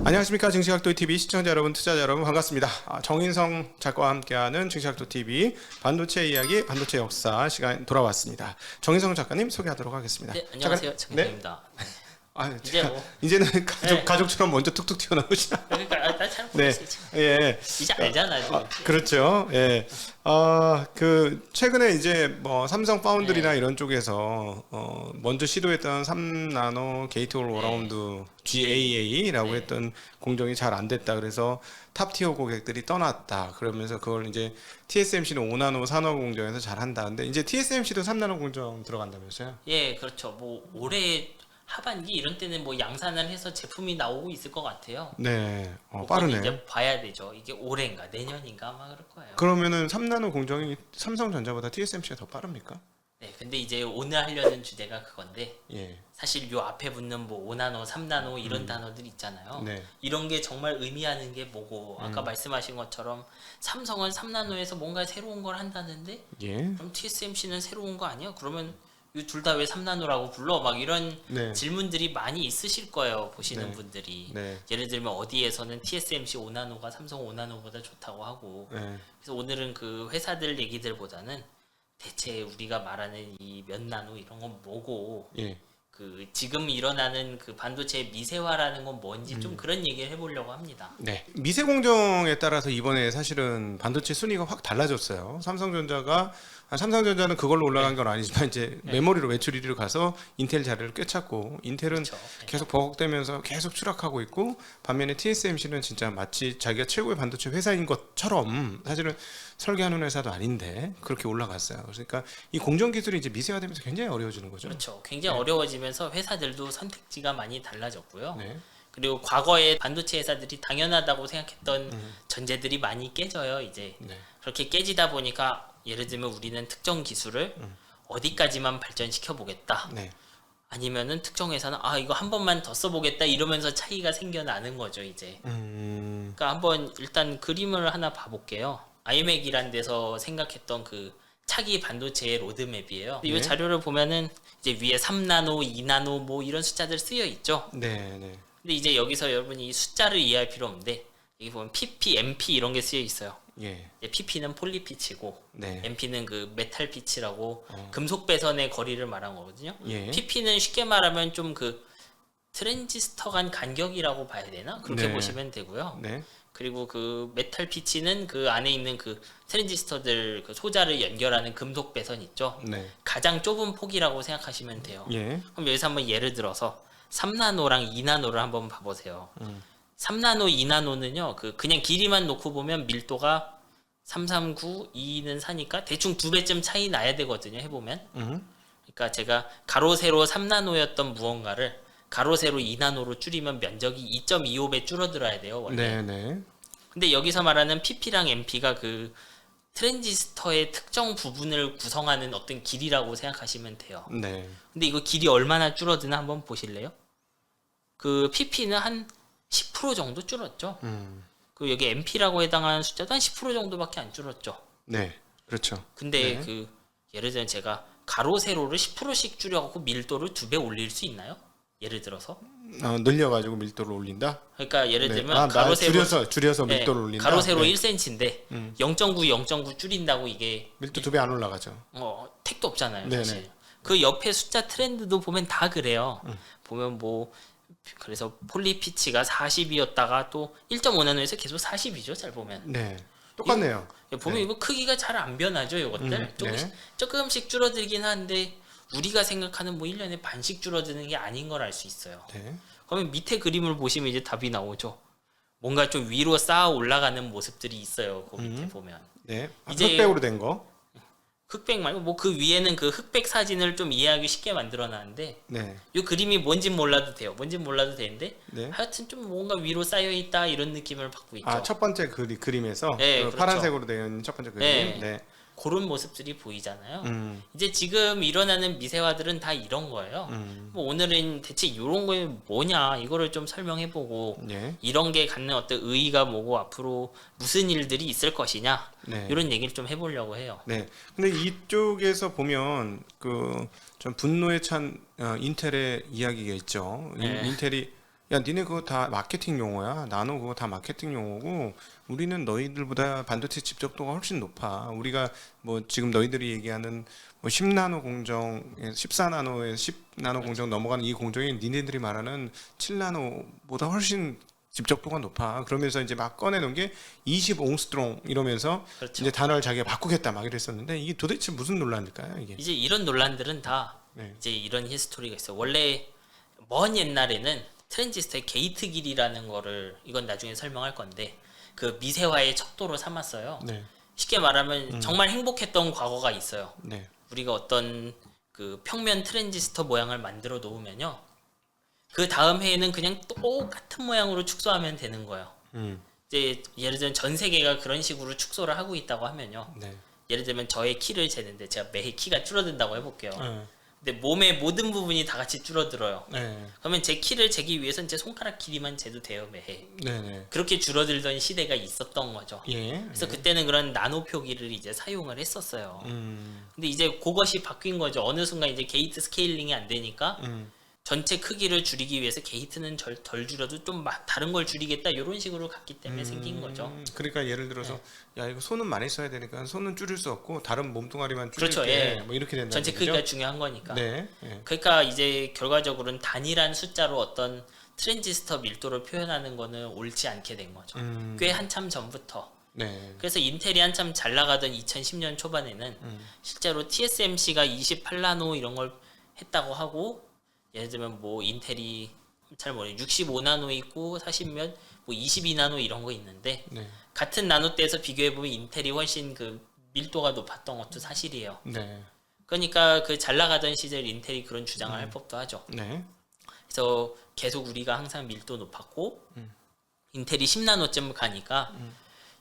안녕하십니까. 증시각도TV 시청자 여러분, 투자자 여러분 반갑습니다. 정인성 작가와 함께하는 증시각도TV 반도체 이야기, 반도체 역사 시간 돌아왔습니다. 정인성 작가님 소개하도록 하겠습니다. 네, 안녕하세요. 정인성입니다. 네. 이제 이제는 가족처럼 먼저 툭툭 튀어나오시나? 그러니까 잘 네, 모르겠어요. 예, 이제 알잖아요. 그렇죠. 예, 최근에 이제 뭐 삼성 파운드리나 이런 쪽에서 먼저 시도했던 3나노 게이트 올 어라운드 GAA라고 했던 공정이 잘 안 됐다. 그래서 탑티어 고객들이 떠났다. 그러면서 그걸 이제 TSMC는 5나노 산업 공정에서 잘 한다. 근데 이제 TSMC도 3나노 공정 들어간다면서요? 예, 그렇죠. 뭐 올해 하반기 이런 때는 뭐 양산을 해서 제품이 나오고 있을 것 같아요. 네, 그건 빠르네. 이제 봐야 되죠. 이게 올해인가 내년인가 아마 그럴 거예요. 그러면은 3나노 공정이 삼성전자보다 TSMC가 더 빠릅니까? 네, 근데 이제 오늘 하려는 주제가 그건데 예. 사실 요 앞에 붙는 뭐 5나노, 3나노 이런 단어들 있잖아요. 네. 이런 게 정말 의미하는 게 뭐고 아까 말씀하신 것처럼 삼성은 3나노에서 뭔가 새로운 걸 한다는데 예. 그럼 TSMC는 새로운 거 아니야? 그러면 이 둘 다 왜 3나노라고 불러? 막 이런 네. 질문들이 많이 있으실 거예요. 보시는 네. 분들이. 네. 예를 들면 어디에서는 TSMC 5나노가 삼성 5나노보다 좋다고 하고. 네. 그래서 오늘은 그 회사들 얘기들보다는 대체 우리가 말하는 이 몇 나노 이런 건 뭐고 예. 그 지금 일어나는 그 반도체 미세화라는 건 뭔지 좀 그런 얘기를 해보려고 합니다. 네. 미세 공정에 따라서 이번에 사실은 반도체 순위가 확 달라졌어요. 삼성전자는 그걸로 올라간 건 아니지만 이제 메모리로 외출 1위로 가서 인텔 자리를 꿰찼고 인텔은 그렇죠. 계속 버벅대면서 계속 추락하고 있고 반면에 TSMC는 진짜 마치 자기가 최고의 반도체 회사인 것처럼 사실은 설계하는 회사도 아닌데 그렇게 올라갔어요. 그러니까 이 공정 기술이 이제 미세화되면서 굉장히 어려워지는 거죠. 그렇죠. 굉장히 어려워지면서 회사들도 선택지가 많이 달라졌고요. 네. 그리고 과거에 반도체 회사들이 당연하다고 생각했던 전제들이 많이 깨져요. 이제 네. 그렇게 깨지다 보니까 예를 들면 우리는 특정 기술을 어디까지만 발전시켜 보겠다. 네. 아니면은 특정 회사는 이거 한 번만 더 써보겠다 이러면서 차이가 생겨나는 거죠. 이제. 그러니까 한번 일단 그림을 하나 봐볼게요. 아이맥이란 데서 생각했던 그 차기 반도체의 로드맵이에요. 이 자료를 보면은 이제 위에 3나노, 2나노 뭐 이런 숫자들 쓰여 있죠. 네. 네. 근데 이제 여기서 여러분이 이 숫자를 이해할 필요 없는데 여기 보면 PP, MP 이런 게 쓰여 있어요. 예. PP는 폴리피치고 네. MP는 그 메탈 피치라고 금속 배선의 거리를 말한 거거든요. 예. PP는 쉽게 말하면 좀 그 트랜지스터 간 간격이라고 봐야 되나? 그렇게 네. 보시면 되고요. 네. 그리고 그 메탈 피치는 그 안에 있는 그 트랜지스터들 그 소자를 연결하는 금속 배선 있죠. 네. 가장 좁은 폭이라고 생각하시면 돼요. 예. 그럼 여기서 한번 예를 들어서 3나노랑 2나노를 한번 봐보세요. 3나노, 2나노는요, 그냥 길이만 놓고 보면 밀도가 339, 2는 4니까 대충 2배쯤 차이 나야 되거든요, 해보면. 그러니까 제가 가로, 세로 3나노였던 무언가를 가로, 세로 2나노로 줄이면 면적이 2.25배 줄어들어야 돼요, 원래. 네. 근데 여기서 말하는 PP랑 MP가 그 트랜지스터의 특정 부분을 구성하는 어떤 길이라고 생각하시면 돼요. 네. 근데 이거 길이 얼마나 줄어드나 한번 보실래요? 그 PP는 한 10% 정도 줄었죠. 그 여기 MP라고 해당하는 숫자도 한 10% 정도밖에 안 줄었죠. 네. 그렇죠. 근데 네. 그 예를 들면 제가 가로 세로를 10%씩 줄여갖고 밀도를 2배 올릴 수 있나요? 예를 들어서. 늘려가지고 밀도를 올린다. 그러니까 예를 네. 들면 가로 세로 줄여서 밀도를 올린다. 가로 세로 네. 1cm인데 0.9 줄인다고 이게 밀도 2배 안 올라가죠. 택도 없잖아요. 네네. 사실. 그 옆에 숫자 트렌드도 보면 다 그래요. 보면 뭐 그래서 폴리피치가 40이었다가 또 1.5나노에서 계속 40이죠. 잘 보면. 네. 똑같네요. 보면 네. 이거 크기가 잘 안 변하죠. 이것들 네. 조금씩 줄어들긴 하는데 우리가 생각하는 뭐 1년에 반씩 줄어드는 게 아닌 걸 알 수 있어요. 네. 그러면 밑에 그림을 보시면 이제 답이 나오죠. 뭔가 좀 위로 쌓아 올라가는 모습들이 있어요. 그 밑에 보면. 네. 이제- 흑백으로 된 거. 흑백 말고 뭐 그 위에는 그 흑백 사진을 좀 이해하기 쉽게 만들어 놨는데 네. 이 그림이 뭔진 몰라도 돼요. 뭔진 몰라도 되는데 네. 하여튼 좀 뭔가 위로 쌓여 있다 이런 느낌을 받고 있죠. 첫 번째 그림에서 네, 그 그렇죠. 파란색으로 된 첫 번째 그림. 네. 네. 그런 모습들이 보이잖아요. 음. 이제 지금 일어나는 미세화들은 다 이런 거예요. 뭐 오늘은 대체 이런 거에 뭐냐 이거를 좀 설명해보고 네. 이런 게 갖는 어떤 의의가 뭐고 앞으로 무슨 일들이 있을 것이냐 네. 이런 얘기를 좀 해보려고 해요. 네. 근데 이쪽에서 보면 그 좀 분노에 찬 인텔의 이야기가 있죠. 네. 인텔이 야, 니네 그거 다 마케팅 용어야. 나노 그거 다 마케팅 용어고 우리는 너희들보다 반도체 집적도가 훨씬 높아. 우리가 뭐 지금 너희들이 얘기하는 뭐 10나노 공정, 14나노에 10나노 공정 넘어가는 이 공정이 니네들이 말하는 7나노보다 훨씬 집적도가 높아. 그러면서 이제 막 꺼내놓은 게 20옹스트롱 이러면서 그렇죠. 이제 단어를 자기가 바꾸겠다 막 이랬었는데 이게 도대체 무슨 논란일까요, 이게? 이제 이런 논란들은 다 네. 이제 이런 히스토리가 있어요. 원래 먼 옛날에는 트랜지스터의 게이트 길이라는 거를 이건 나중에 설명할 건데 그 미세화의 척도로 삼았어요. 네. 쉽게 말하면 정말 행복했던 과거가 있어요. 네. 우리가 어떤 그 평면 트랜지스터 모양을 만들어 놓으면요. 그 다음 해에는 그냥 똑같은 모양으로 축소하면 되는 거예요. 이제 예를 들면 전 세계가 그런 식으로 축소를 하고 있다고 하면요. 네. 예를 들면 저의 키를 재는데 제가 매해 키가 줄어든다고 해볼게요. 네. 근데 몸의 모든 부분이 다 같이 줄어들어요. 네. 그러면 제 키를 재기 위해서는 제 손가락 길이만 재도 돼요, 매해. 네. 네. 그렇게 줄어들던 시대가 있었던 거죠. 예. 그래서 그때는 그런 나노 표기를 이제 사용을 했었어요. 근데 이제 그것이 바뀐 거죠. 어느 순간 이제 게이트 스케일링이 안 되니까 전체 크기를 줄이기 위해서 게이트는 덜 줄여도 좀 다른 걸 줄이겠다 이런 식으로 갔기 때문에 생긴 거죠. 그러니까 예를 들어서 야 이거 손은 많이 써야 되니까 손은 줄일 수 없고 다른 몸뚱아리만 줄일게 그렇죠, 예. 뭐 이렇게 된다. 전체 크기가 중요한 거니까. 네. 예. 그러니까 이제 결과적으로는 단일한 숫자로 어떤 트랜지스터 밀도를 표현하는 거는 옳지 않게 된 거죠. 꽤 한참 전부터. 네. 그래서 인텔이 한참 잘 나가던 2010년 초반에는 실제로 TSMC가 28나노 이런 걸 했다고 하고 예를 들면 뭐 인텔이 잘 모르겠어요. 65나노 있고 40몇 뭐 22나노 이런 거 있는데 네. 같은 나노대에서 비교해 보면 인텔이 훨씬 그 밀도가 높았던 것도 사실이에요. 네. 그러니까 그 잘 나가던 시절 인텔이 그런 주장을 할 법도 하죠. 네. 그래서 계속 우리가 항상 밀도 높았고 인텔이 10나노쯤 가니까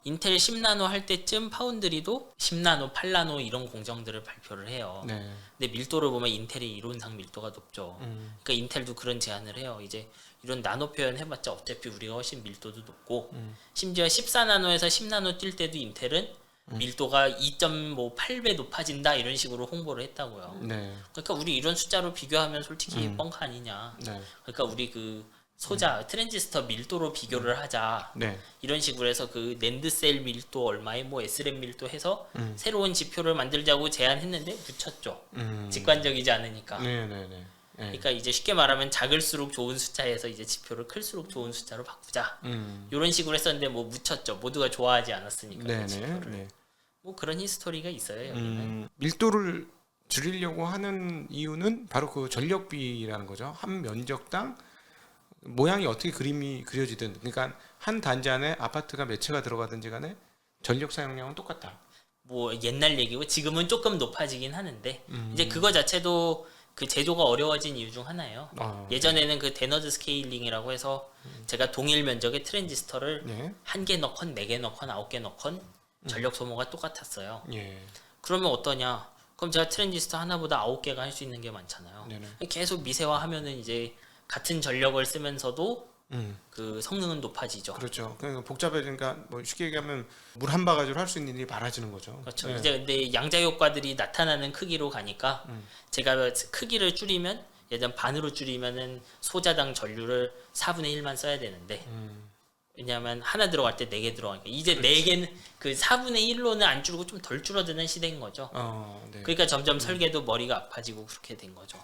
인텔 10나노 할 때쯤 파운드리도 10나노, 8나노 이런 공정들을 발표를 해요. 네. 근데 밀도를 보면 인텔이 이론상 밀도가 높죠. 그러니까 인텔도 그런 제안을 해요. 이제 이런 나노 표현 해봤자 어차피 우리가 훨씬 밀도도 높고 심지어 14나노에서 10나노 뛸 때도 인텔은 밀도가 2.8배 높아진다 이런 식으로 홍보를 했다고요. 네. 그러니까 우리 이런 숫자로 비교하면 솔직히 뻥카 아니냐. 네. 그러니까 우리 그 소자 트랜지스터 밀도로 비교를 하자. 네. 이런 식으로 해서 그 낸드셀 밀도 얼마에 뭐 SRAM 밀도 해서 새로운 지표를 만들자고 제안했는데 붙였죠. 직관적이지 않으니까. 네. 네. 네. 그러니까 이제 쉽게 말하면 작을수록 좋은 숫자에서 이제 지표를 클수록 좋은 숫자로 바꾸자. 이런 식으로 했었는데 뭐 묻혔죠. 모두가 좋아하지 않았으니까. 네. 그 지표를. 네. 뭐 그런 히스토리가 있어요. 여기는. 밀도를 줄이려고 하는 이유는 바로 그 전력비라는 거죠. 한 면적당 모양이 어떻게 그림이 그려지든 그러니까 한 단지 안에 아파트가 몇 채가 들어가든지 간에 전력 사용량은 똑같다. 뭐 옛날 얘기고 지금은 조금 높아지긴 하는데 이제 그거 자체도 그 제조가 어려워진 이유 중 하나예요. 예전에는 그 데너드 스케일링이라고 해서 제가 동일 면적의 트랜지스터를 네. 한 개 넣건 네 개 넣건 아홉 개 넣건 전력 소모가 똑같았어요. 예. 그러면 어떠냐? 그럼 제가 트랜지스터 하나보다 9개가 할 수 있는 게 많잖아요. 네네. 계속 미세화하면은 이제 같은 전력을 쓰면서도 그 성능은 높아지죠. 그렇죠. 그러니까 복잡해지니까 뭐 쉽게 얘기하면 물 한 바가지로 할 수 있는 일이 많아지는 거죠. 그렇죠. 네. 이제 근데 양자 효과들이 나타나는 크기로 가니까 제가 크기를 줄이면 예전 반으로 줄이면은 소자당 전류를 4분의 1만 써야 되는데 왜냐하면 하나 들어갈 때 4개 들어가니까 이제 4개는 그 4분의 1로는 안 줄고 좀 덜 줄어드는 시대인 거죠. 네. 그러니까 점점 설계도 머리가 아파지고 그렇게 된 거죠.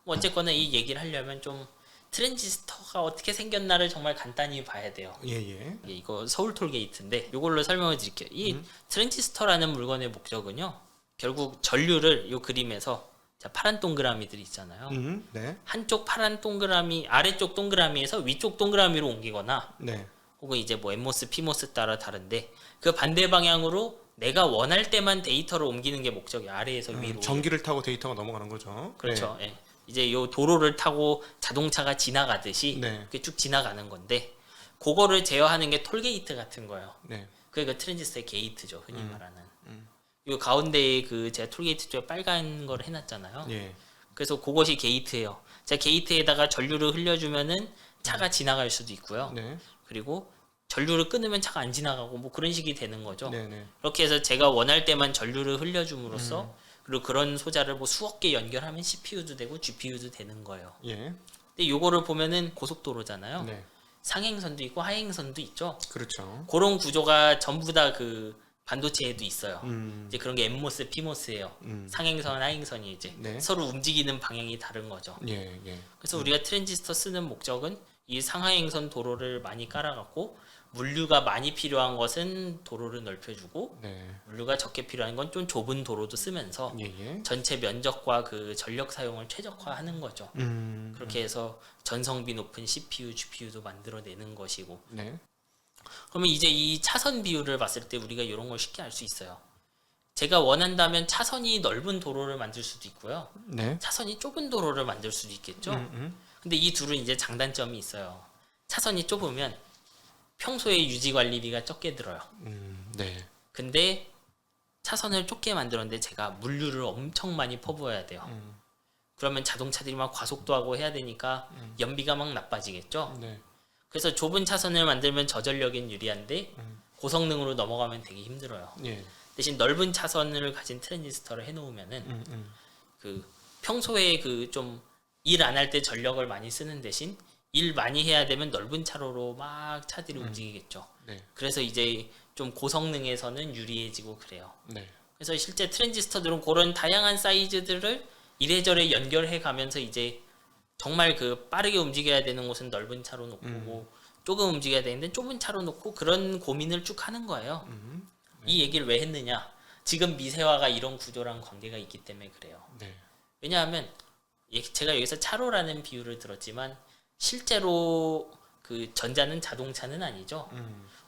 뭐 어쨌거나 이 얘기를 하려면 좀 트랜지스터가 어떻게 생겼나를 정말 간단히 봐야 돼요. 예. 이거 서울 톨게이트인데 이걸로 설명을 드릴게요. 이 트랜지스터라는 물건의 목적은요. 결국 전류를 이 그림에서 자, 파란 동그라미들이 있잖아요. 네. 한쪽 파란 동그라미 아래쪽 동그라미에서 위쪽 동그라미로 옮기거나 네. 혹은 이제 뭐 엠모스, 피모스 따라 다른데 그 반대 방향으로 내가 원할 때만 데이터를 옮기는 게 목적이야. 아래에서 위로. 전기를 타고 데이터가 넘어가는 거죠. 그렇죠. 예. 이제 요 도로를 타고 자동차가 지나가듯이 네. 이렇게 쭉 지나가는 건데 그거를 제어하는 게 톨게이트 같은 거예요. 네. 그게 그 트랜지스터의 게이트죠. 흔히 말하는. 요 가운데에 그 제가 톨게이트 쪽에 빨간 걸 해놨잖아요. 예. 그래서 그것이 게이트예요. 제가 게이트에다가 전류를 흘려주면은 차가 지나갈 수도 있고요. 네. 그리고 전류를 끊으면 차가 안 지나가고 뭐 그런 식이 되는 거죠. 네. 그렇게 해서 제가 원할 때만 전류를 흘려줌으로써 그리고 그런 소자를 뭐 수억 개 연결하면 CPU도 되고 GPU도 되는 거예요. 예. 근데 요거를 보면은 고속도로잖아요. 네. 상행선도 있고 하행선도 있죠. 그렇죠. 그런 구조가 전부 다 그 반도체에도 있어요. 음. 이제 그런 게 엔모스, 피모스예요. 상행선, 하행선이 이제 네. 서로 움직이는 방향이 다른 거죠. 예, 예. 그래서 우리가 트랜지스터 쓰는 목적은 이 상하행선 도로를 많이 깔아갖고 물류가 많이 필요한 것은 도로를 넓혀주고 네. 물류가 적게 필요한 건 좀 좁은 도로도 쓰면서 예, 예. 전체 면적과 그 전력 사용을 최적화하는 거죠. 그렇게 해서 전성비 높은 CPU, GPU도 만들어내는 것이고. 네. 그러면 이제 이 차선 비율을 봤을 때 우리가 이런 걸 쉽게 알 수 있어요. 제가 원한다면 차선이 넓은 도로를 만들 수도 있고요. 네. 차선이 좁은 도로를 만들 수도 있겠죠. 근데 이 둘은 이제 장단점이 있어요. 차선이 좁으면 평소에 유지 관리비가 적게 들어요. 네. 근데 차선을 좁게 만들었는데 제가 물류를 엄청 많이 퍼부어야 돼요. 그러면 자동차들이 막 과속도 해야 되니까 연비가 막 나빠지겠죠. 네. 그래서 좁은 차선을 만들면 저전력엔 유리한데 고성능으로 넘어가면 되게 힘들어요. 예. 대신 넓은 차선을 가진 트랜지스터를 해놓으면은 그 평소에 그 좀 일 안 할 때 전력을 많이 쓰는 대신 일 많이 해야 되면 넓은 차로로 막 차들이 움직이겠죠. 네. 그래서 이제 좀 고성능에서는 유리해지고 그래요. 네. 그래서 실제 트랜지스터들은 그런 다양한 사이즈들을 이래저래 연결해 가면서 이제 정말 그 빠르게 움직여야 되는 곳은 넓은 차로 놓고 뭐 조금 움직여야 되는데 좁은 차로 놓고 그런 고민을 쭉 하는 거예요. 이 얘기를 왜 했느냐? 지금 미세화가 이런 구조랑 관계가 있기 때문에 그래요. 네. 왜냐하면 제가 여기서 차로라는 비유를 들었지만 실제로 그 전자는 자동차는 아니죠.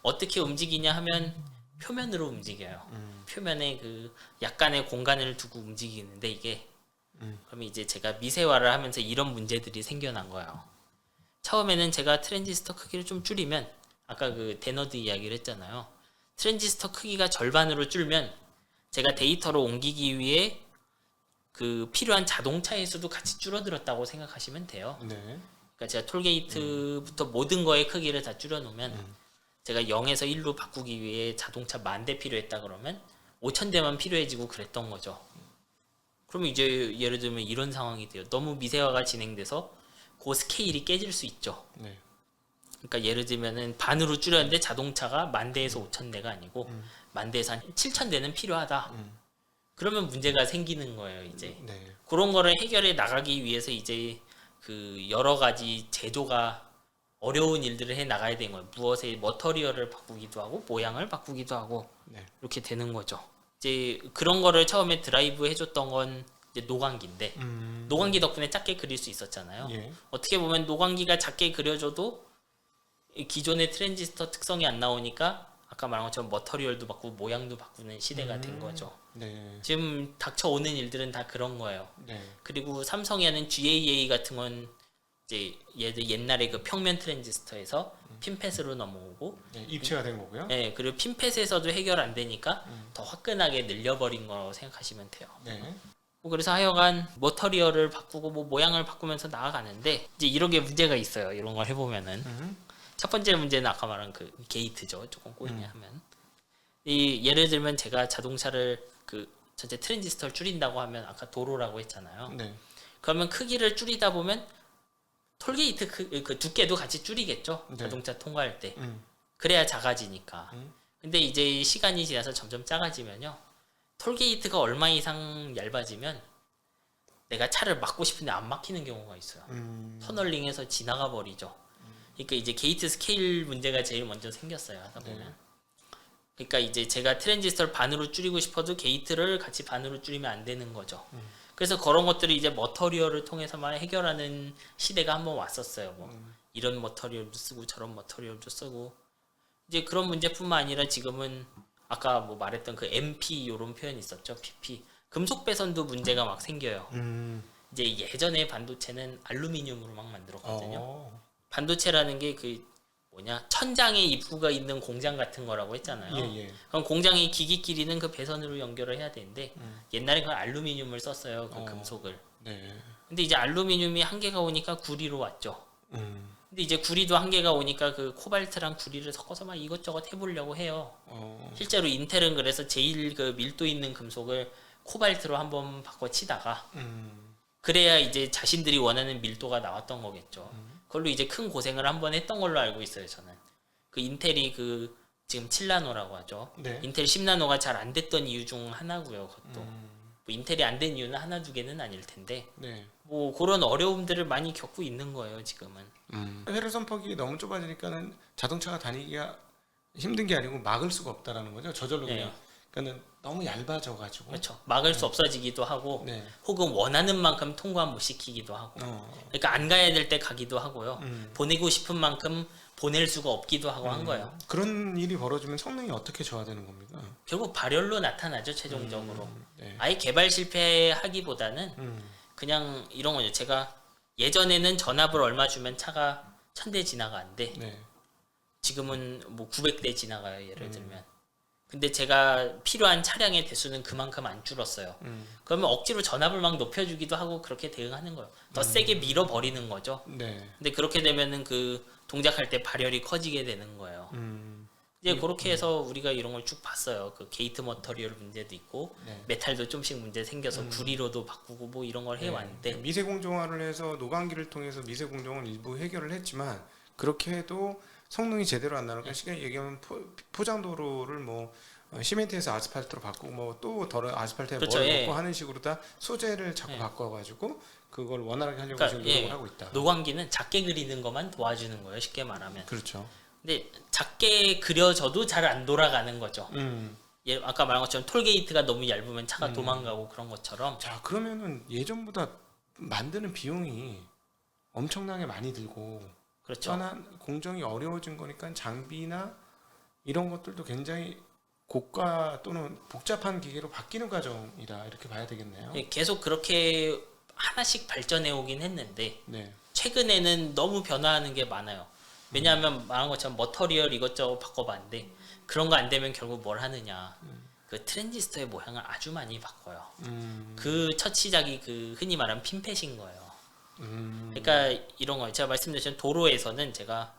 어떻게 움직이냐 하면 표면으로 움직여요. 표면에 그 약간의 공간을 두고 움직이는데 이게 그러면 이제 제가 미세화를 하면서 이런 문제들이 생겨난 거예요. 처음에는 제가 트랜지스터 크기를 좀 줄이면 아까 그 데너드 이야기를 했잖아요. 트랜지스터 크기가 절반으로 줄면 제가 데이터를 옮기기 위해 그 필요한 자동차의 수도 같이 줄어들었다고 생각하시면 돼요. 네. 그러니까 제가 톨게이트부터 모든 거의 크기를 다 줄여놓으면 제가 0에서 1로 바꾸기 위해 자동차 10,000대 필요했다 그러면 5,000대만 필요해지고 그랬던 거죠. 그러면 이제 예를 들면 이런 상황이 돼요. 너무 미세화가 진행돼서 그 스케일이 깨질 수 있죠. 네. 그러니까 예를 들면은 반으로 줄였는데 자동차가 10,000대에서 5,000대가 아니고 10,000대에서 한 7,000대는 필요하다. 그러면 문제가 생기는 거예요, 이제. 네. 그런 거를 해결해 나가기 위해서 이제 그 여러 가지 제조가 어려운 일들을 해 나가야 되는 거예요. 무엇의 머터리얼을 바꾸기도 하고 모양을 바꾸기도 하고 네. 이렇게 되는 거죠. 이제 그런 거를 처음에 드라이브 해줬던 건 이제 노광기인데 노광기 덕분에 작게 그릴 수 있었잖아요. 예. 어떻게 보면 노광기가 작게 그려줘도 이 기존의 트랜지스터 특성이 안 나오니까 아까 말한 것처럼 머터리얼도 바꾸고 모양도 바꾸는 시대가 된 거죠. 네. 지금 닥쳐오는 일들은 다 그런 거예요. 네. 그리고 삼성이 하는 GAA 같은 건 이제 옛날에 그 평면 트랜지스터에서 핀펫으로 넘어오고 네. 입체가 된 거고요. 네, 그리고 핀펫에서도 해결 안 되니까 더 화끈하게 늘려버린 거라고 생각하시면 돼요. 네. 뭐 그래서 하여간 머터리얼을 바꾸고 뭐 모양을 바꾸면서 나아가는데 이제 이런 게 문제가 있어요. 이런 걸 해보면은 첫 번째 문제는 아까 말한 그 게이트죠. 조금 꼬이냐 하면 이 예를 들면 제가 자동차를 그 전체 트랜지스터를 줄인다고 하면 아까 도로라고 했잖아요. 네. 그러면 크기를 줄이다 보면 톨게이트 그 두께도 같이 줄이겠죠. 네. 자동차 통과할 때. 그래야 작아지니까. 근데 이제 시간이 지나서 점점 작아지면요. 톨게이트가 얼마 이상 얇아지면 내가 차를 막고 싶은데 안 막히는 경우가 있어요. 터널링해서 지나가 버리죠. 그러니까 이제 게이트 스케일 문제가 제일 먼저 생겼어요. 하다 보면. 네. 그러니까 이제 제가 트랜지스터를 반으로 줄이고 싶어도 게이트를 같이 반으로 줄이면 안 되는 거죠. 그래서 그런 것들을 이제 머터리얼을 통해서만 해결하는 시대가 한번 왔었어요. 뭐 이런 머터리얼도 쓰고 저런 머터리얼도 쓰고 이제 그런 문제뿐만 아니라 지금은 아까 뭐 말했던 그 MP 이런 표현이 있었죠. PP 금속 배선도 문제가 막 생겨요. 이제 예전에 반도체는 알루미늄으로 막 만들었거든요. 반도체라는 게 그 뭐냐 천장에 입구가 있는 공장 같은 거라고 했잖아요. 예, 예. 그럼 공장의 기기끼리는 그 배선으로 연결을 해야 되는데 옛날에 그 알루미늄을 썼어요. 그 금속을. 네. 근데 이제 알루미늄이 한계가 오니까 구리로 왔죠. 음. 근데 이제 구리도 한계가 오니까 그 코발트랑 구리를 섞어서 막 이것저것 해보려고 해요. 실제로 인텔은 그래서 제일 그 밀도 있는 금속을 코발트로 한번 바꿔치다가 그래야 이제 자신들이 원하는 밀도가 나왔던 거겠죠. 그걸로 이제 큰 고생을 한번 했던 걸로 알고 있어요, 저는. 그 인텔이 그 지금 7나노라고 하죠. 네. 인텔 10나노가 잘 안 됐던 이유 중 하나고요, 그것도. 뭐 인텔이 안 된 이유는 하나 두 개는 아닐 텐데. 네. 뭐 그런 어려움들을 많이 겪고 있는 거예요, 지금은. 회로 선폭이 너무 좁아지니까는 자동차가 다니기가 힘든 게 아니고 막을 수가 없다라는 거죠. 저절로 네. 그냥. 그러니까는 너무 얇아져가지고. 그렇죠. 막을 수 없어지기도 하고 네. 혹은 원하는 만큼 통과 못 시키기도 하고. 그러니까 안 가야 될 때 가기도 하고요. 보내고 싶은 만큼 보낼 수가 없기도 하고 한 거예요. 그런 일이 벌어지면 성능이 어떻게 저하되는 겁니까? 결국 발열로 나타나죠, 최종적으로. 네. 아예 개발 실패하기보다는 그냥 이런 거죠. 제가 예전에는 전압을 얼마 주면 차가 1000대 지나가 안 돼. 네. 지금은 뭐 900대 지나가요, 예를 들면. 근데 제가 필요한 차량의 대수는 그만큼 안 줄었어요. 그러면 억지로 전압을 막 높여주기도 하고 그렇게 대응하는 거예요. 더 세게 밀어버리는 거죠. 네. 근데 그렇게 되면은 그 동작할 때 발열이 커지게 되는 거예요. 이제 그렇게 해서 우리가 이런 걸 쭉 봤어요. 그 게이트 머터리얼 문제도 있고 네. 메탈도 좀씩 문제 생겨서 구리로도 바꾸고 뭐 이런 걸 해왔는데 미세 공정화를 해서 노광기를 통해서 미세 공정을 일부 해결을 했지만 그렇게 해도 성능이 제대로 안 나니까 쉽게 얘기하면 포장도로를 뭐 시멘트에서 아스팔트로 바꾸고 뭐 또 덜어 아스팔트에 그렇죠, 뭘 예. 넣고 하는 식으로 다 소재를 자꾸 바꿔가지고 그걸 원활하게 하려고 그러니까, 지금 노력을 예, 하고 있다. 노광기는 작게 그리는 것만 도와주는 거예요. 쉽게 말하면. 그렇죠. 근데 작게 그려져도 잘 안 돌아가는 거죠. 예, 아까 말한 것처럼 톨게이트가 너무 얇으면 차가 도망가고 그런 것처럼. 자 그러면은 예전보다 만드는 비용이 엄청나게 많이 들고 그렇죠. 떠난 공정이 어려워진 거니까 장비나 이런 것들도 굉장히 고가 또는 복잡한 기계로 바뀌는 과정이다 이렇게 봐야 되겠네요. 예, 계속 그렇게 하나씩 발전해 오긴 했는데 네. 최근에는 너무 변화하는 게 많아요. 왜냐하면 말한 것처럼 머터리얼 이것저것 바꿔봤는데 그런 거 안 되면 결국 뭘 하느냐. 그 트랜지스터의 모양을 아주 많이 바꿔요. 그 첫 시작이 그 흔히 말하는 핀펫인 거예요. 그러니까 이런 거 제가 말씀드린 도로에서는 제가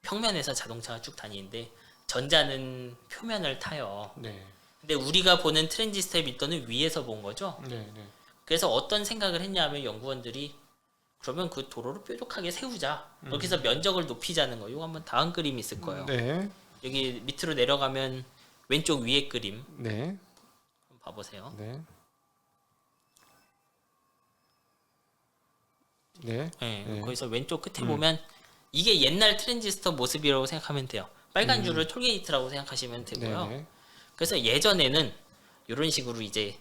평면에서 자동차가 쭉 다니는데 전자는 표면을 타요. 네. 근데 우리가 보는 트랜지스터의 밀도는 위에서 본 거죠. 네. 네. 그래서 어떤 생각을 했냐면 연구원들이 그러면 그 도로를 뾰족하게 세우자. 이렇게 해서 면적을 높이자는 거. 이거 한번 다음 그림이 있을 거예요. 네. 여기 밑으로 내려가면 왼쪽 위에 그림 네. 한번 봐보세요. 네. 네. 네, 네. 거기서 왼쪽 끝에 보면 이게 옛날 트랜지스터 모습이라고 생각하면 돼요. 빨간 줄을 톨게이트라고 생각하시면 되고요. 네. 그래서 예전에는 이런 식으로 이제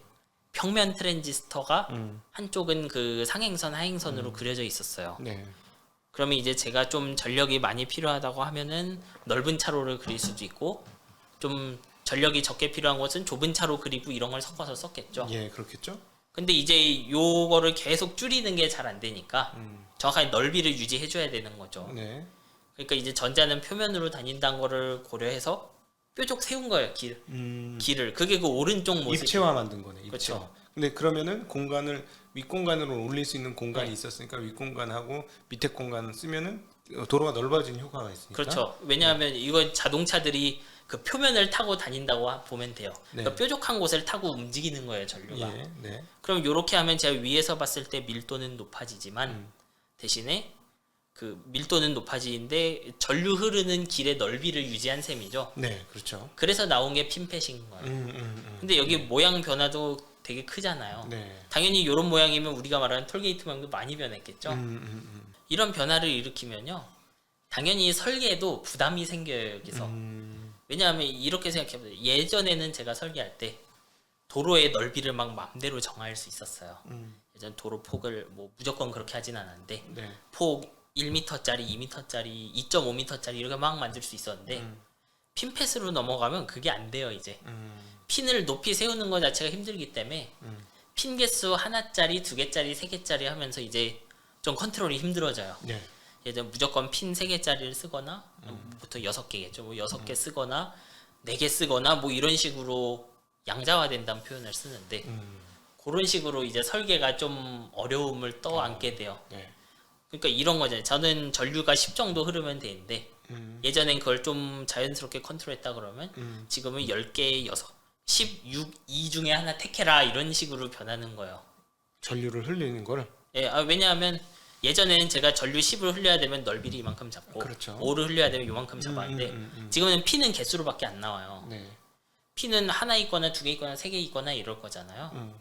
평면 트랜지스터가 한쪽은 그 상행선 하행선으로 그려져 있었어요. 네. 그러면 이제 제가 좀 전력이 많이 필요하다고 하면은 넓은 차로를 그릴 수도 있고 좀 전력이 적게 필요한 곳은 좁은 차로 그리고 이런 걸 섞어서 썼겠죠. 예, 그렇겠죠. 근데 이제 요거를 계속 줄이는 게 잘 안 되니까 정확하게 넓이를 유지해 줘야 되는 거죠. 네. 그러니까 이제 전자는 표면으로 다닌다는 거를 고려해서 뾰족 세운 거예요, 길을. 그게 그 오른쪽 모습. 입체화 만든 거네. 입체화. 그렇죠. 근데 그러면은 공간을 윗공간으로 올릴 수 있는 공간이 있었으니까 윗공간하고 밑에 공간 쓰면은 도로가 넓어진 효과가 있으니까. 그렇죠. 왜냐하면 이건 자동차들이 그 표면을 타고 다닌다고 보면 돼요. 네. 그러니까 뾰족한 곳을 타고 움직이는 거예요, 전류가. 예. 네. 그럼 이렇게 하면 제가 위에서 봤을 때 밀도는 높아지지만 대신에 그 밀도는 높아지는데 전류 흐르는 길의 넓이를 유지한 셈이죠. 네, 그렇죠. 그래서 나온 게 핀펫인 거예요. 근데 여기 모양 변화도 되게 크잖아요. 네. 당연히 이런 모양이면 우리가 말하는 톨게이트 모양도 많이 변했겠죠. 이런 변화를 일으키면요, 당연히 설계에도 부담이 생겨요, 여기서. 왜냐하면 이렇게 생각해보세요. 예전에는 제가 설계할 때 도로의 넓이를 막 마음대로 정할 수 있었어요. 예전 도로 폭을 뭐 무조건 그렇게 하진 않았는데 네. 폭 1m짜리, 2m짜리, 2.5m짜리 이렇게 막 만들 수 있었는데 핀펫으로 넘어가면 그게 안 돼요, 이제. 핀을 높이 세우는 것 자체가 힘들기 때문에 핀 개수 하나짜리, 두 개짜리, 세 개짜리 하면서 이제 좀 컨트롤이 힘들어져요. 네. 예전 무조건 핀 3개짜리를 쓰거나 보통 6개겠죠. 뭐 6개 쓰거나 4개 쓰거나 뭐 이런 식으로 양자화된다는 표현을 쓰는데 그런 식으로 이제 설계가 좀 어려움을 떠안게 돼요. 네. 그러니까 이런 거잖아요. 저는 전류가 10 정도 흐르면 되는데 예전엔 그걸 좀 자연스럽게 컨트롤했다 그러면 지금은 10개, 6, 16, 2 중에 하나 택해라 이런 식으로 변하는 거예요. 전류를 흘리는 거를. 예, 왜냐하면 예전에는 제가 전류 10을 흘려야 되면 넓이를 이만큼 잡고 그렇죠. 5를 흘려야 되면 이만큼 잡았는데 지금은 피는 개수로밖에 안 나와요. 네. 피는 하나 있거나 두 개 있거나 세 개 있거나 이럴 거잖아요. 음.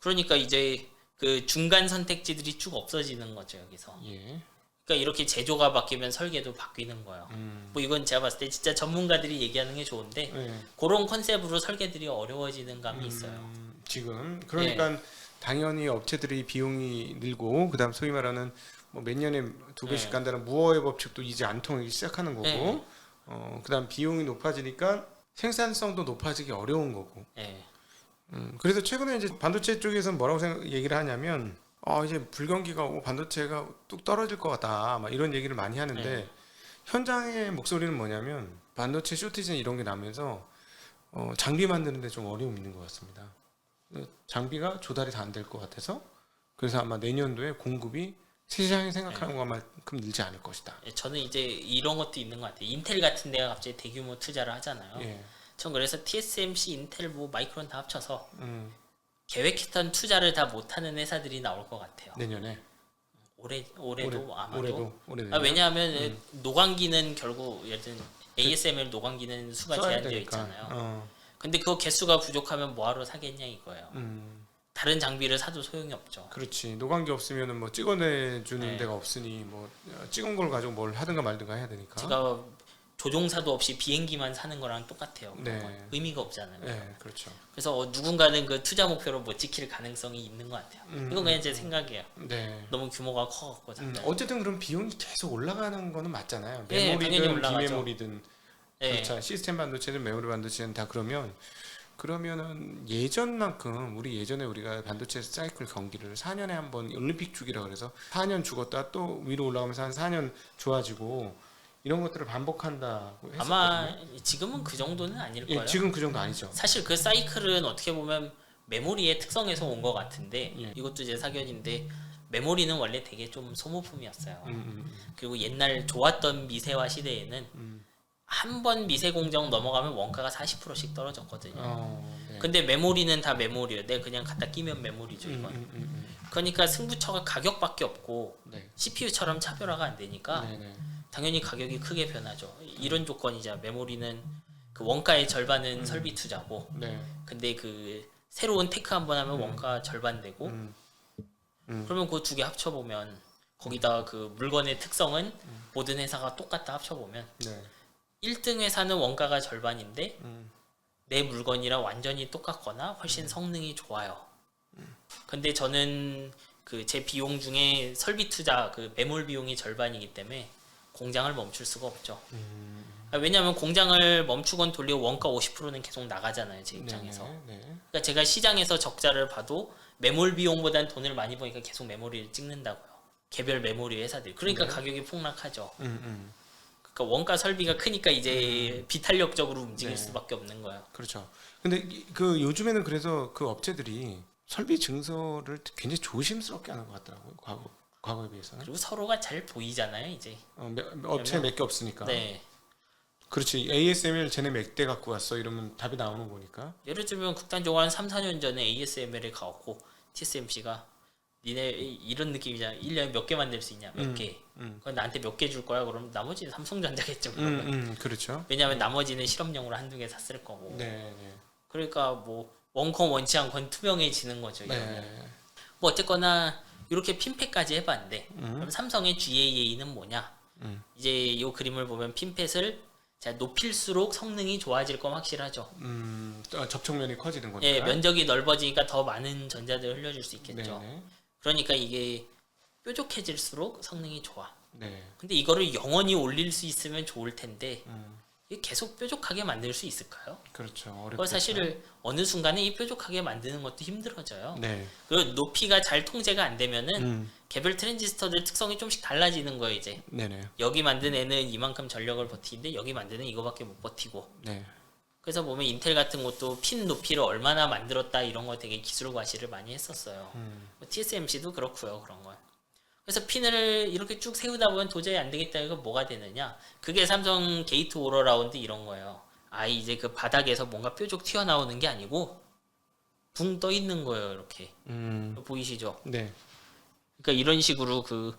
그러니까 이제 그 중간 선택지들이 쭉 없어지는 거죠 여기서. 예. 그러니까 이렇게 제조가 바뀌면 설계도 바뀌는 거예요. 뭐 이건 제가 봤을 때 진짜 전문가들이 얘기하는 게 좋은데 네. 그런 컨셉으로 설계들이 어려워지는 감이 있어요. 지금 그러니까 당연히 업체들이 비용이 늘고 그다음 소위 말하는 뭐 몇 년에 두 배씩 간다는 무어의 법칙도 이제 안 통하기 시작하는 거고 네. 그다음 비용이 높아지니까 생산성도 높아지기 어려운 거고 예. 그래서 최근에 이제 반도체 쪽에서 뭐라고 얘기를 하냐면 이제 불경기가 오고 반도체가 뚝 떨어질 것 같다 막 이런 얘기를 많이 하는데 현장의 목소리는 뭐냐면 반도체 쇼티지 이런 게 나면서 장비 만드는데 좀 어려움이 있는 것 같습니다. 장비가 조달이 다 안 될 것 같아서 그래서 아마 내년도에 공급이 시장이 생각하는 것만큼 늘지 않을 것이다. 예, 저는 이제 이런 것도 있는 것 같아요. 인텔 같은 데가 갑자기 대규모 투자를 하잖아요. 예. 전 그래서 TSMC, 인텔, 뭐 마이크론 다 합쳐서 음, 계획했던 투자를 다 못하는 회사들이 나올 것 같아요. 내년에 올해도 아마도. 올해 왜냐하면 노광기는 결국 예를 들면 ASML 노광기는 수가 써야 제한되어 되니까. 있잖아요. 근데 그 개수가 부족하면 뭐하러 사겠냐 이거예요. 다른 장비를 사도 소용이 없죠. 그렇지. 노광기 없으면은 뭐 찍어내주는 네. 데가 없으니 뭐 찍은 걸 가지고 뭘 하든가 말든가 해야 되니까. 제가 조종사도 없이 비행기만 사는 거랑 똑같아요. 네. 의미가 없잖아요. 네, 그렇죠. 그래서 누군가는 그 투자 목표로 못 지킬 가능성이 있는 것 같아요. 이건 그냥 제 생각이에요. 네. 너무 규모가 커갖고 장난. 어쨌든 그럼 비용이 계속 올라가는 거는 맞잖아요. 네, 당연히 메모리든 올라가죠. 비메모리든 네. 그렇죠. 시스템 반도체든 메모리 반도체든 다 그러면은 예전만큼 예전에 우리가 반도체 사이클 경기를 4년에 한 번 올림픽 주기라 그래서 4년 죽었다 또 위로 올라가면서 한 4년 좋아지고 이런 것들을 반복한다고 했었거든요. 아마 지금은 그 정도는 아닐 거예요. 예, 지금 그 정도 아니죠. 사실 그 사이클은 어떻게 보면 메모리의 특성에서 온 것 같은데 예. 이것도 제 사견인데 메모리는 원래 되게 좀 소모품이었어요. 그리고 옛날 좋았던 미세화 시대에는 한 번 미세 공정 넘어가면 원가가 40%씩 떨어졌거든요. 네. 근데 메모리는 다 메모리예요. 내가 그냥 갖다 끼면 메모리죠 이건. 그러니까 승부처가 가격밖에 없고 네. CPU처럼 차별화가 안 되니까 네네. 당연히 가격이 크게 변하죠. 이런 조건이자 메모리는 그 원가의 절반은 설비 투자고 네. 근데 그 새로운 테크 한 번 하면 원가 절반 되고 그러면 그 두 개 합쳐보면 거기다 그 물건의 특성은 모든 회사가 똑같다 합쳐보면 네. 1등 회사는 원가가 절반인데 내 물건이랑 완전히 똑같거나 훨씬 성능이 좋아요. 근데 저는 그 제 비용 중에 설비 투자 그 매몰 비용이 절반이기 때문에 공장을 멈출 수가 없죠. 왜냐하면 공장을 멈추건 돌리고 원가 50%는 계속 나가잖아요, 제 입장에서. 네. 그러니까 제가 시장에서 적자를 봐도 매몰 비용보단 돈을 많이 버니까 계속 메모리를 찍는다고요. 개별 메모리 회사들. 그러니까 가격이 폭락하죠. 그러니까 원가 설비가 크니까 이제 비탄력적으로 움직일 수밖에 없는 거예요. 그렇죠. 근데 그 요즘에는 그래서 그 업체들이 설비 증서를 굉장히 조심스럽게 하는 것 같더라고요. 과거에 비해서는. 그리고 서로가 잘 보이잖아요, 이제. 업체 몇 개 없으니까. 네. 그렇지. ASML 쟤네 몇 대 갖고 왔어 이러면 답이 나오는 거니까. 예를 들면 극단적으로 한 3, 4년 전에 ASML에 가갖고 TSMC가 니네 이런 느낌이잖아. 1년에 몇 개 만들 수 있냐? 몇 개. 그럼 나한테 몇 개 줄 거야? 그럼 나머지는 삼성전자겠죠. 그러면. 그렇죠. 왜냐하면 나머지는 실험용으로 한두 개 샀을 거고. 네. 그러니까 뭐 원컨 원치 않건 투명해지는 거죠. 이러면. 네. 뭐 어쨌거나 이렇게 핀팻까지 해봤는데 그럼 삼성의 GAA는 뭐냐? 이제 이 그림을 보면 핀팻을 자, 높일수록 성능이 좋아질 건 확실하죠. 접촉면이 커지는 거니까. 예, 면적이 넓어지니까 더 많은 전자들을 흘려줄 수 있겠죠. 네네. 그러니까 이게 뾰족해질수록 성능이 좋아. 네. 근데 이거를 영원히 올릴 수 있으면 좋을 텐데 이게 계속 뾰족하게 만들 수 있을까요? 그렇죠. 그걸 어렵겠죠. 사실 어느 순간에 이 뾰족하게 만드는 것도 힘들어져요. 네. 그리고 높이가 잘 통제가 안 되면은 개별 트랜지스터들 특성이 좀씩 달라지는 거예요. 이제 네네. 여기 만든 애는 이만큼 전력을 버티는데 여기 만든 애는 이거밖에 못 버티고. 네. 그래서 보면 인텔 같은 것도 핀 높이를 얼마나 만들었다 이런 거 되게 기술 과시를 많이 했었어요. 뭐 TSMC도 그렇고요, 그런 건. 그래서 핀을 이렇게 쭉 세우다 보면 도저히 안 되겠다. 이거 뭐가 되느냐? 그게 삼성 게이트 오러라운드 이런 거예요. 이제 그 바닥에서 뭔가 뾰족 튀어나오는 게 아니고 붕 떠 있는 거예요. 이렇게 음. 보이시죠? 네. 그러니까 이런 식으로 그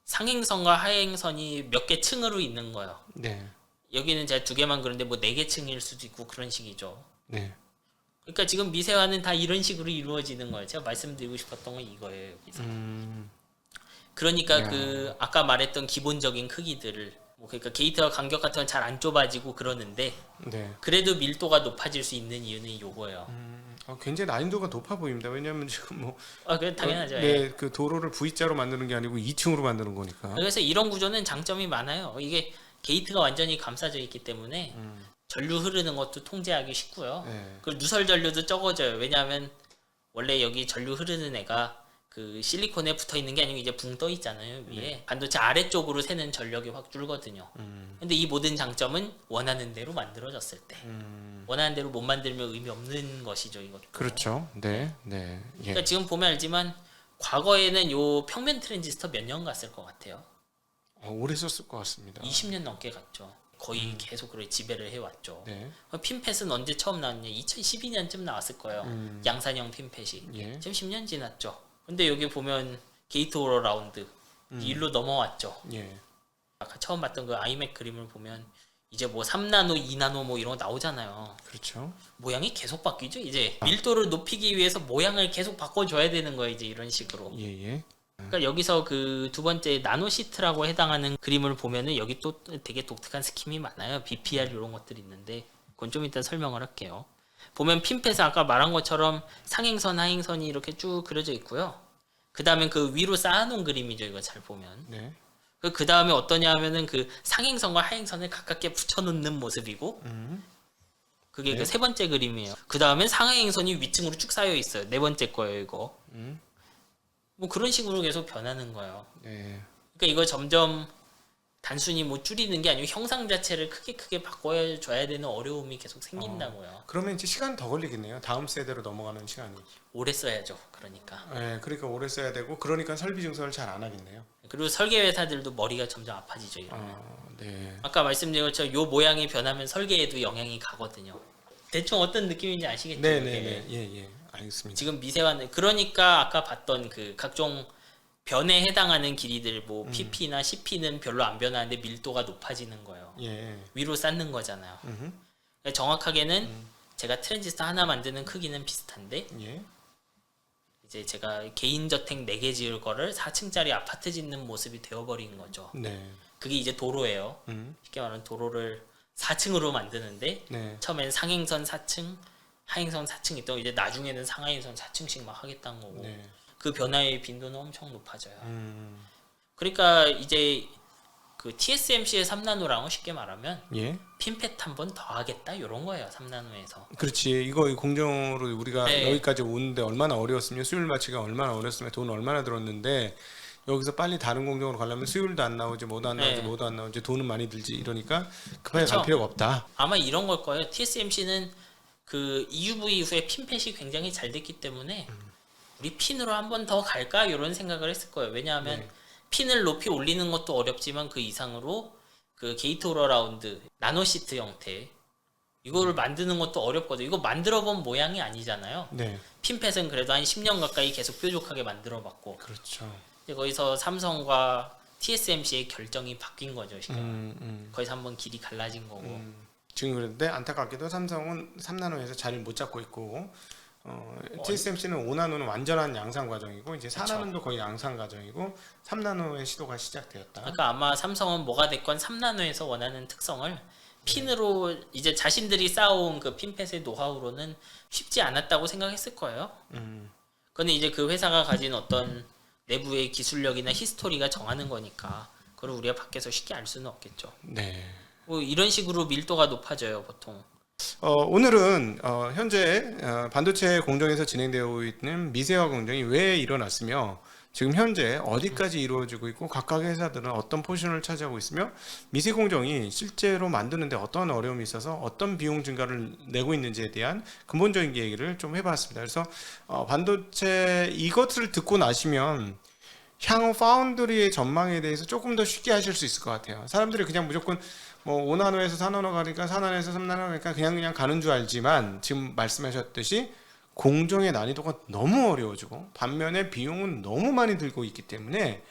상행선과 하행선이 몇 개 층으로 있는 거예요. 네. 여기는 제가 두 개만 그런데 뭐 네 개 층일 수도 있고 그런 식이죠. 네. 그러니까 지금 미세화는 다 이런 식으로 이루어지는 거예요. 제가 말씀드리고 싶었던 건 이거예요. 여기서. 그러니까 야. 그 아까 말했던 기본적인 크기들을 뭐 그러니까 게이트와 간격 같은 건 잘 안 좁아지고 그러는데 네. 그래도 밀도가 높아질 수 있는 이유는 이거예요. 굉장히 난이도가 높아 보입니다. 왜냐하면 지금 뭐 그 당연하죠. 예. 네, 그 도로를 V자로 만드는 게 아니고 2층으로 만드는 거니까. 그래서 이런 구조는 장점이 많아요. 이게 게이트가 완전히 감싸져 있기 때문에 전류 흐르는 것도 통제하기 쉽고요. 네. 그리고 누설 전류도 적어져요. 왜냐하면 원래 여기 전류 흐르는 애가 그 실리콘에 붙어 있는 게 아니고 이제 붕 떠 있잖아요. 위에 반도체 아래쪽으로 새는 전력이 확 줄거든요. 근데 이 모든 장점은 원하는 대로 만들어졌을 때 원하는 대로 못 만들면 의미 없는 것이죠. 이것도. 그렇죠. 네. 네. 예. 그러니까 지금 보면 알지만 과거에는 요 평면 트랜지스터 몇 년 갔을 것 같아요. 오래 썼을 것 같습니다. 20년 넘게 갔죠. 거의 계속 그렇게 지배를 해왔죠. 네. 핀팻은 언제 처음 나왔냐? 2012년쯤 나왔을 거예요. 양산형 핀팻이. 예. 지금 10년 지났죠. 근데 여기 보면 게이트 오러 라운드 일로 넘어왔죠. 예. 아까 처음 봤던 그 아이맥 그림을 보면 이제 뭐 3나노, 2나노 뭐 이런 거 나오잖아요. 그렇죠. 모양이 계속 바뀌죠. 이제 밀도를 높이기 위해서 모양을 계속 바꿔줘야 되는 거예요. 이제 이런 식으로. 예, 예. 그러니까 여기서 그 두 번째 나노시트라고 해당하는 그림을 보면은 여기 또 되게 독특한 스킴이 많아요. BPR 이런 것들이 있는데 그건 좀 이따 설명을 할게요. 보면 핀팻은 아까 말한 것처럼 상행선, 하행선이 이렇게 쭉 그려져 있고요. 그 다음에 그 위로 쌓아놓은 그림이죠. 이거 잘 보면. 네. 그 다음에 어떠냐 하면은 그 상행선과 하행선을 가깝게 붙여놓는 모습이고 그게 네. 그 세 번째 그림이에요. 그 다음에 상하행선이 위층으로 쭉 쌓여 있어요. 네 번째 거예요. 이거. 뭐 그런 식으로 계속 변하는 거예요. 네. 그러니까 이거 점점 단순히 뭐 줄이는 게 아니고 형상 자체를 크게 바꿔줘야 되는 어려움이 계속 생긴다고요. 그러면 이제 시간 더 걸리겠네요. 다음 세대로 넘어가는 시간이. 오래 써야죠. 그러니까. 네, 그러니까 오래 써야 되고 그러니까 설비 증설을 잘 안 하겠네요. 그리고 설계 회사들도 머리가 점점 아파지죠. 이러면. 네. 아까 말씀드린 것처럼 요 모양이 변하면 설계에도 영향이 가거든요. 대충 어떤 느낌인지 아시겠죠? 네, 이게? 네, 네. 예, 예. 알겠습니다. 지금 미세화는 그러니까 아까 봤던 그 각종 변에 해당하는 길이들 뭐 PP나 CP는 별로 안 변하는데 밀도가 높아지는 거예요. 예. 위로 쌓는 거잖아요. 그러니까 정확하게는 제가 트랜지스터 하나 만드는 크기는 비슷한데 예. 이제 제가 개인 저택 4개 지을 거를 4층짜리 아파트 짓는 모습이 되어버린 거죠. 네. 그게 이제 도로예요. 쉽게 말하면 도로를 4층으로 만드는데 네. 처음엔 상행선 4층, 하행선 4층 있다고 이제 나중에는 상하행선 4층씩 막 하겠다는 거고 네. 그 변화의 빈도는 엄청 높아져요. 음. 그러니까 이제 그 TSMC의 3나노랑은 쉽게 말하면 예. 핀팻 한 번 더 하겠다 이런 거예요. 3나노에서. 그렇지. 이거 공정으로 우리가 네. 여기까지 오는데 얼마나 어려웠으면 수율 맞추기가 얼마나 어려웠으면 돈 얼마나 들었는데 여기서 빨리 다른 공정으로 가려면 수율도 안 나오지 뭐도 안 나오지 네. 뭐도 안 나오지 돈은 많이 들지 이러니까 급하게 그렇죠. 갈 필요가 없다. 아마 이런 걸 거예요. TSMC는 그 EUV 이후에 핀팻이 굉장히 잘 됐기 때문에 우리 핀으로 한 번 더 갈까 이런 생각을 했을 거예요. 왜냐하면 네. 핀을 높이 올리는 것도 어렵지만 그 이상으로 그 게이트 오러라운드 나노시트 형태 이거를 만드는 것도 어렵거든요. 이거 만들어 본 모양이 아니잖아요. 네. 핀팻은 그래도 한 10년 가까이 계속 뾰족하게 만들어 봤고 그렇죠. 이제 거기서 삼성과 TSMC의 결정이 바뀐 거죠. 지금 거기서 한번 길이 갈라진 거고. 지금 그런데 안타깝게도 삼성은 3나노에서 자리를 못 잡고 있고 TSMC는 5나노는 완전한 양산 과정이고 이제 4나노도 거의 양산 과정이고 3나노의 시도가 시작되었다. 그러니까 아마 삼성은 뭐가 됐건 3나노에서 원하는 특성을 핀으로 이제 자신들이 쌓아온 그 핀팻의 노하우로는 쉽지 않았다고 생각했을 거예요. 근데 이제 그 회사가 가진 어떤 내부의 기술력이나 히스토리가 정하는 거니까 그걸 우리가 밖에서 쉽게 알 수는 없겠죠. 네. 뭐 이런 식으로 밀도가 높아져요 보통. 오늘은 현재 반도체 공정에서 진행되고 있는 미세화 공정이 왜 일어났으며 지금 현재 어디까지 이루어지고 있고 각각의 회사들은 어떤 포지션을 차지하고 있으며 미세 공정이 실제로 만드는데 어떤 어려움이 있어서 어떤 비용 증가를 내고 있는지에 대한 근본적인 얘기를 좀 해봤습니다. 그래서 반도체 이것을 듣고 나시면 향후 파운드리의 전망에 대해서 조금 더 쉽게 하실 수 있을 것 같아요. 사람들이 그냥 무조건 뭐 5나노에서 4나노 가니까 4나노에서 3나노 가니까 그냥 가는 줄 알지만 지금 말씀하셨듯이 공정의 난이도가 너무 어려워지고 반면에 비용은 너무 많이 들고 있기 때문에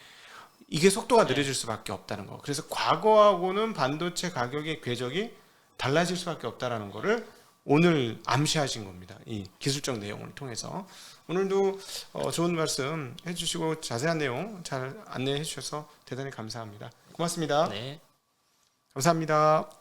이게 속도가 느려질 수밖에 없다는 거. 그래서 과거하고는 반도체 가격의 궤적이 달라질 수밖에 없다라는 거를 오늘 암시하신 겁니다. 이 기술적 내용을 통해서. 오늘도 좋은 말씀 해주시고 자세한 내용 잘 안내해 주셔서 대단히 감사합니다. 고맙습니다. 네. 감사합니다.